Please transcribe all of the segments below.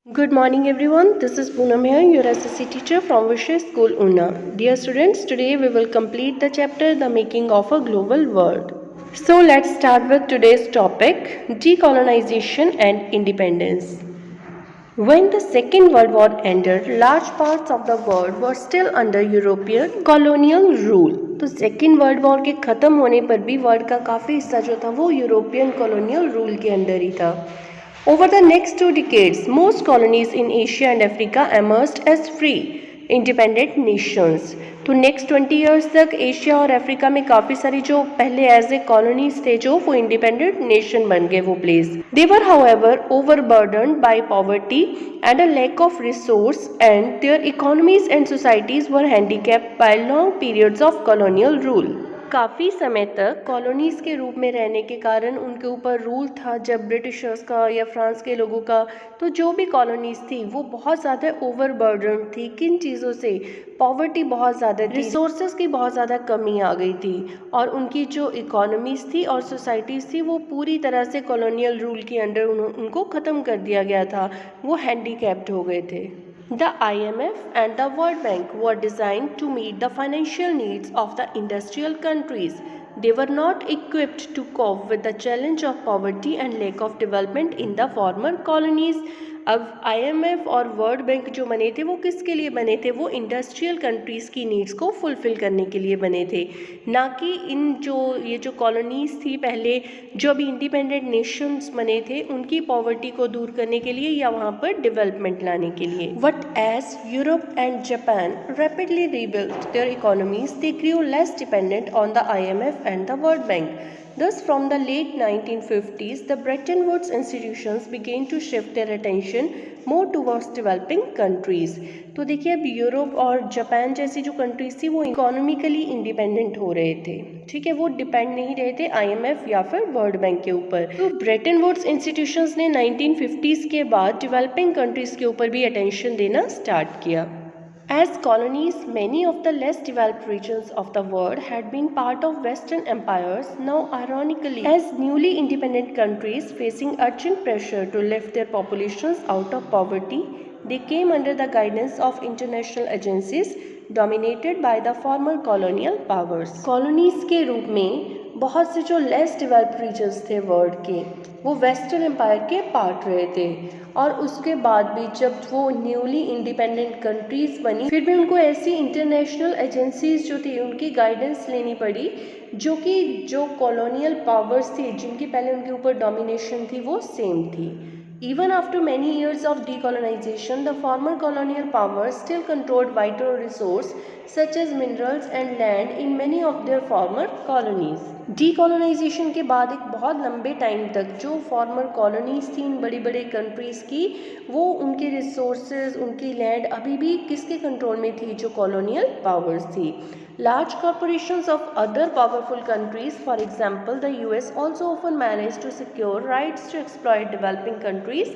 Good morning everyone, this is Poonam here, your SSC teacher from Vishay School Una. Dear students, today we will complete the chapter The Making of a Global World. So let's start with today's topic, Decolonization and Independence. When the Second World War ended, large parts of the world were still under European colonial rule. तो second world war के ख़त्म होने पर भी world का काफ़ी हिस्सा जो था वो यूरोपियन कॉलोनियल रूल के अंडर ही था. Over the next 2 decades, most colonies in Asia and Africa emerged as free, independent nations. तो नेक्स्ट 20 ईयर्स तक एशिया और अफ्रीका में काफ़ी सारी जो पहले एज ए कॉलोनीज थे जो वो इंडिपेंडेंट नेशन बन गए वो place. They were however overburdened by poverty and a lack of resource and their economies and societies were handicapped by long periods of colonial rule. काफ़ी समय तक कॉलोनीज़ के रूप में रहने के कारण उनके ऊपर रूल था जब ब्रिटिशर्स का या फ्रांस के लोगों का. तो जो भी कॉलोनीज़ थी वो बहुत ज़्यादा ओवरबर्डन थी. किन चीज़ों से? पॉवर्टी बहुत ज़्यादा थी, रिसोर्सेज की बहुत ज़्यादा कमी आ गई थी और उनकी जो इकोनॉमीज़ थी और सोसाइटीज़ थी वो पूरी तरह से कॉलोनियल रूल के अंडर उनको ख़त्म कर दिया गया था. वो हैंडीकैप्ड हो गए थे. The IMF and the World Bank were designed to meet the financial needs of the industrial countries. They were not equipped to cope with the challenge of poverty and lack of development in the former colonies. अब IMF और world bank जो बने थे वो किसके लिए बने थे? वो इंडस्ट्रियल कंट्रीज़ की नीड्स को फुलफ़िल करने के लिए बने थे, ना कि ये जो कॉलोनीज़ थी पहले जो अभी इंडिपेंडेंट नेशंस बने थे उनकी पॉवर्टी को दूर करने के लिए या वहाँ पर डेवलपमेंट लाने के लिए. But as Europe and Japan rapidly rebuilt their economies they grew less dependent on the IMF and the World Bank. Thus, from the late 1950s, the Bretton Woods institutions began to shift their attention more towards developing countries. तो देखिए अब Europe और Japan जैसी जो countries थी वो economically independent हो रहे थे. ठीक है, वो डिपेंड नहीं रहे थे IMF या फिर वर्ल्ड बैंक के ऊपर. तो ब्रेटन वुड्स इंस्टीट्यूशंस ने 1950s के बाद डेवलपिंग कंट्रीज के ऊपर भी अटेंशन देना स्टार्ट किया. As colonies, many of the less developed regions of the world had been part of Western empires. Now, ironically, as newly independent countries facing urgent pressure to lift their populations out of poverty, they came under the guidance of international agencies dominated by the former colonial powers. Colonies के रूप में बहुत से जो less developed regions थे world के वो western empire के पार्ट रहे थे. और उसके बाद भी जब वो न्यूली इंडिपेंडेंट कंट्रीज़ बनी फिर भी उनको ऐसी इंटरनेशनल एजेंसीज जो थी उनकी गाइडेंस लेनी पड़ी जो कॉलोनियल पावर्स थी जिनकी पहले उनके ऊपर डोमिनेशन थी वो सेम थी. Even after many years of decolonization, the former colonial powers still controlled vital resources such as minerals and land in many of their former colonies. Decolonisation के बाद एक बहुत लंबे टाइम तक जो फॉर्मर कॉलोनीज थी इन बड़ी बड़ी कंट्रीज़ की वो उनके रिसोर्सेज उनकी लैंड अभी भी किसके कंट्रोल में थी? जो कॉलोनियल पावर्स थी. Large corporations of other powerful countries, for example, the US, also often managed to secure rights to exploit developing countries'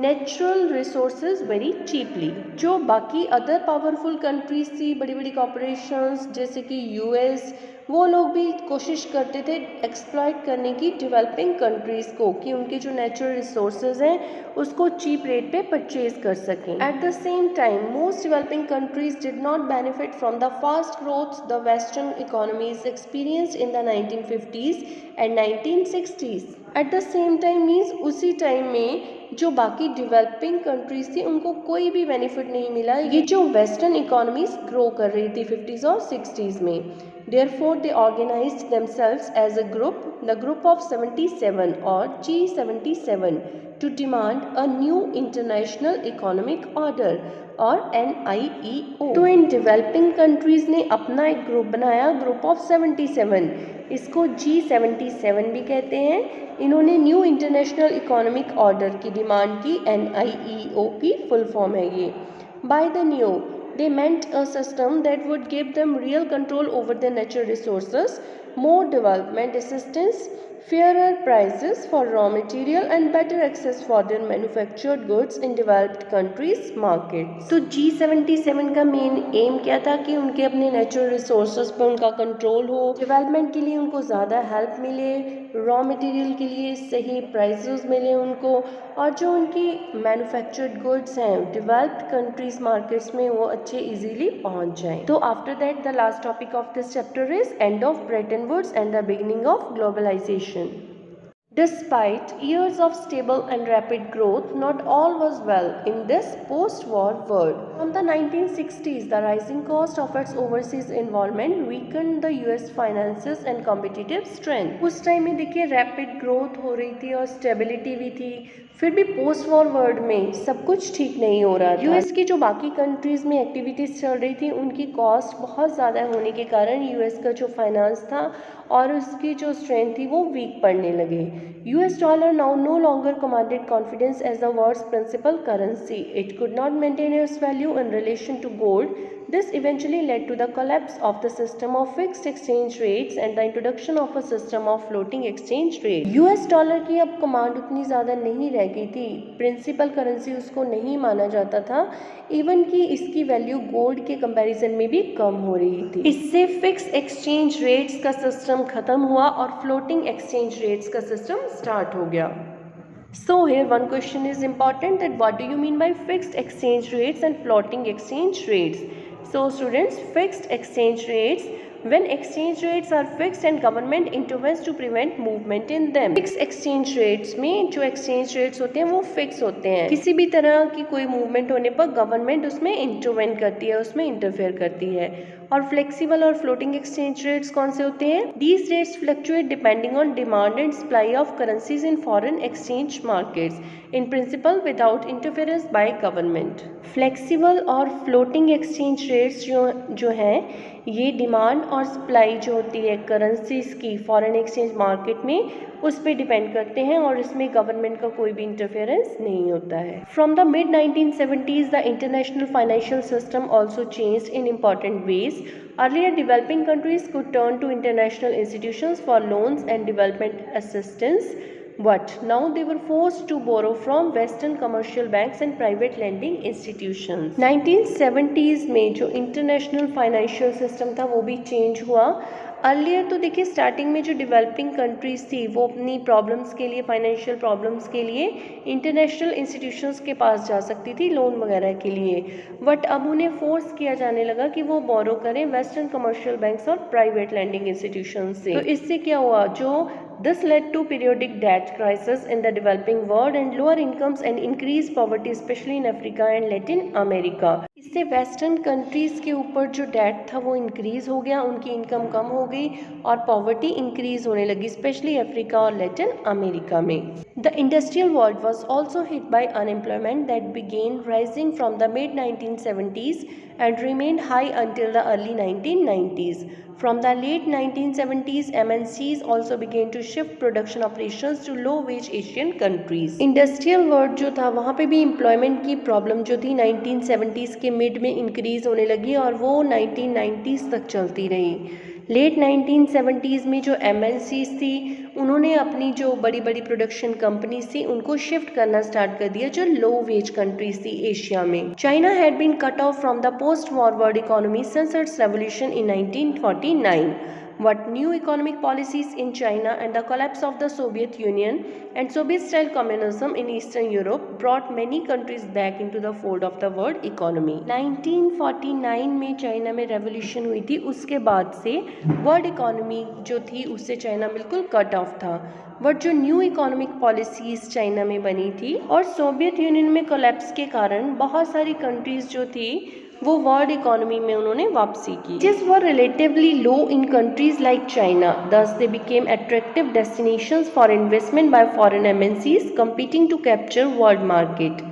natural resources very cheaply. जो बाकी अदर पावरफुल कंट्रीज थी बड़ी बड़ी कॉरपोरेशंस जैसे कि US वो लोग भी कोशिश करते थे एक्सप्लॉइट करने की डेवलपिंग कंट्रीज़ को कि उनके जो नेचुरल रिसोर्सेज हैं उसको चीप रेट पे परचेज कर सकें. At the same time most developing countries did not benefit from the fast growth the western economies experienced in the 1950s and 1960s. At the same time means उसी time में जो बाकी developing countries थी उनको कोई भी benefit नहीं मिला ये जो वेस्टर्न इकोनॉमीज ग्रो कर रही थी 50s और 60s में. Therefore, they organized themselves as a group, the Group of 77 or G77, to demand a new international economic order और NIEO. तो इन डेवलपिंग कंट्रीज़ ने अपना एक ग्रुप बनाया, ग्रुप ऑफ 77. इसको G77 भी कहते हैं. इन्होंने न्यू इंटरनेशनल इकोनॉमिक ऑर्डर की डिमांड की. NIEO की फुल फॉर्म है ये. By the new they meant a system that would give them real control over their natural resources, more development assistance, fairer prices for raw material and better access for their manufactured goods in developed countries markets। तो G77 का main M क्या था कि उनके अपने natural resources पर उनका control हो, डेवलपमेंट के लिए उनको ज़्यादा हेल्प मिले, रॉ मटेरियल के लिए सही प्राइसेस मिले उनको, और जो उनकी मैन्युफैक्चर्ड गुड्स हैं डेवलप्ड कंट्रीज मार्केट्स में वो अच्छे इजीली पहुंच जाएं। तो after that the last topic of this chapter is end of Bretton Woods and the beginning of globalization. Despite years of stable and rapid growth, not all was well in this post-war world. From the 1960s, the rising cost of its overseas involvement weakened the US finances and competitive strength. उस time में देखिए rapid growth हो रही थी और stability भी थी, फिर भी पोस्ट वॉर वर्ल्ड में सब कुछ ठीक नहीं हो रहा था। यूएस की जो बाकी कंट्रीज में एक्टिविटीज चल रही थी उनकी कॉस्ट बहुत ज़्यादा होने के कारण यूएस का जो फाइनेंस था और उसकी जो स्ट्रेंथ थी वो वीक पड़ने लगे। US dollar now no longer commanded confidence as the world's principal currency. It could not maintain its value in relation to gold. This eventually led to the collapse of the system of fixed exchange rates and the introduction of a system of floating exchange rate. US dollar की अब command उतनी ज़्यादा नहीं रह गई थी, principal currency उसको नहीं माना जाता था, इवन कि इसकी वैल्यू गोल्ड के कंपैरिजन में भी कम हो रही थी। इससे फिक्स एक्सचेंज रेट्स का सिस्टम खत्म हुआ और फ्लोटिंग एक्सचेंज रेट्स का सिस्टम स्टार्ट हो गया। So here one question is important, that what do you mean by fixed exchange rates and floating exchange rates? So students, fixed exchange rates, when exchange rates are fixed and government intervenes to prevent movement in them. Fixed exchange rates में जो exchange rates होते हैं वो fix होते हैं, किसी भी तरह की कोई movement होने पर government उसमें intervene करती है, उसमें interfere करती है। और फ्लेक्सिबल और फ्लोटिंग एक्सचेंज रेट्स कौन से होते हैं? These rates fluctuate depending on demand and supply of currencies in foreign exchange markets, in principle without interference by government. Flexible और फ्लोटिंग एक्सचेंज रेट्स जो हैं ये डिमांड और सप्लाई जो होती है करेंसीज की फॉरेन एक्सचेंज मार्केट में उस पर डिपेंड करते हैं और इसमें गवर्नमेंट का कोई भी इंटरफेरेंस नहीं होता है। From the mid 1970s the international financial system also changed in important ways. Earlier, developing countries could turn to international institutions for loans and development assistance, but now they were forced to borrow from Western commercial banks and private lending institutions. 1970s में जो international financial system था वो भी change हुआ। Earlier तो देखिए starting में जो डेवलपिंग कंट्रीज थी वो अपनी प्रॉब्लम्स के लिए, फाइनेंशियल प्रॉब्लम्स के लिए इंटरनेशनल इंस्टीट्यूशंस के पास जा सकती थी लोन वगैरह के लिए, बट अब उन्हें फोर्स किया जाने लगा कि वो बोरो करें वेस्टर्न कमर्शियल बैंक्स और प्राइवेट लैंडिंग इंस्टीट्यूशंस से। तो इससे क्या हुआ, जो This led to periodic debt crisis in the developing world and lower incomes and increased poverty, especially in Africa and Latin America. इससे वेस्टर्न कंट्रीज़ के ऊपर जो डेट था वो इंक्रीज़ हो गया, उनकी इनकम कम हो गई और पॉवर्टी इंक्रीज़ होने लगी, स्पेशली अफ्रीका और लैटिन अमेरिका में। The industrial world was also hit by unemployment that began rising from the mid 1970s and remained high until the early 1990s. From the late 1970s, MNCs also began to shift production operations to low-wage Asian countries. Industrial world जो था वहाँ पे भी employment की problem जो थी 1970s के mid में इंक्रीज़ होने लगी और वो 1990s तक चलती रही। लेट 1970s में जो MNCs थी उन्होंने अपनी जो बड़ी बड़ी प्रोडक्शन कंपनीज थी उनको शिफ्ट करना स्टार्ट कर दिया जो लो वेज कंट्रीज थी एशिया में। China had been cut off from the post war world economy since its revolution in 1949. What new economic policies in China and the collapse of the Soviet Union and Soviet-style communism in Eastern Europe brought many countries back into the fold of the world economy. 1949 में China में revolution हुई थी, उसके बाद से world economy जो थी उससे चाइना बिल्कुल कट ऑफ था, बट जो न्यू इकोनॉमिक पॉलिसीज चाइना में बनी थी और सोवियत यूनियन में कोलैप्स के कारण बहुत सारी कंट्रीज जो थी वो वर्ल्ड इकोनॉमी में उन्होंने वापसी की। These were relatively low in countries like China, thus they became attractive destinations for investment by foreign MNCs competing to capture world market.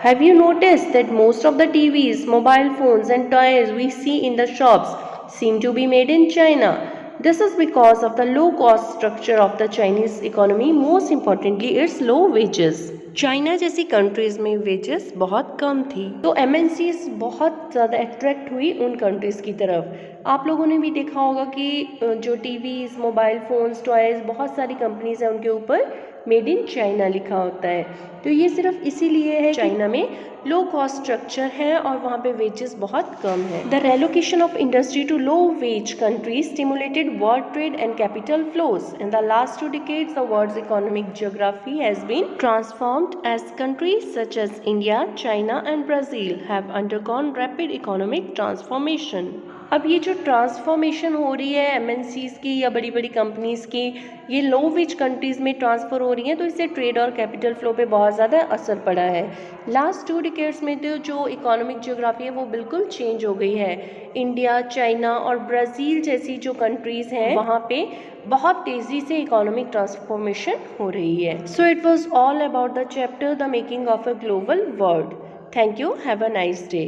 Have you noticed that most of the TVs, mobile phones and toys we see in the shops seem to be made in China? This is because of the low cost structure of the Chinese economy, most importantly its low wages. China जैसी countries में wages बहुत कम थी, तो MNCs बहुत ज़्यादा attract हुई उन countries की तरफ। आप लोगों ने भी देखा होगा कि जो टीवीज़, मोबाइल फ़ोन्स, टॉयज़, बहुत सारी कंपनीज़ हैं उनके ऊपर मेड इन चाइना लिखा होता है। तो ये सिर्फ इसीलिए है चाइना में लो कॉस्ट स्ट्रक्चर है और वहाँ पे वेजेस बहुत कम है। The relocation of industry to low wage countries stimulated world trade and capital flows. In the last 2 decades, the world's economic geography has been transformed as countries such as India, China and Brazil have undergone rapid economic transformation. अब ये जो transformation हो रही है MNCs की या बड़ी बड़ी कंपनीज की, ये लो वेज कंट्रीज़ में ट्रांसफ़र हो रही हैं, तो इससे ट्रेड और कैपिटल फ्लो पे बहुत ज़्यादा असर पड़ा है। लास्ट 2 डिकेड्स में तो जो इकोनॉमिक ज्योग्राफी है वो बिल्कुल चेंज हो गई है। इंडिया, चाइना और ब्राज़ील जैसी जो कंट्रीज़ हैं वहाँ पे बहुत तेज़ी से इकोनॉमिक ट्रांसफॉर्मेशन हो रही है। So it was all about the chapter the making of a global world. Thank you, have a nice day.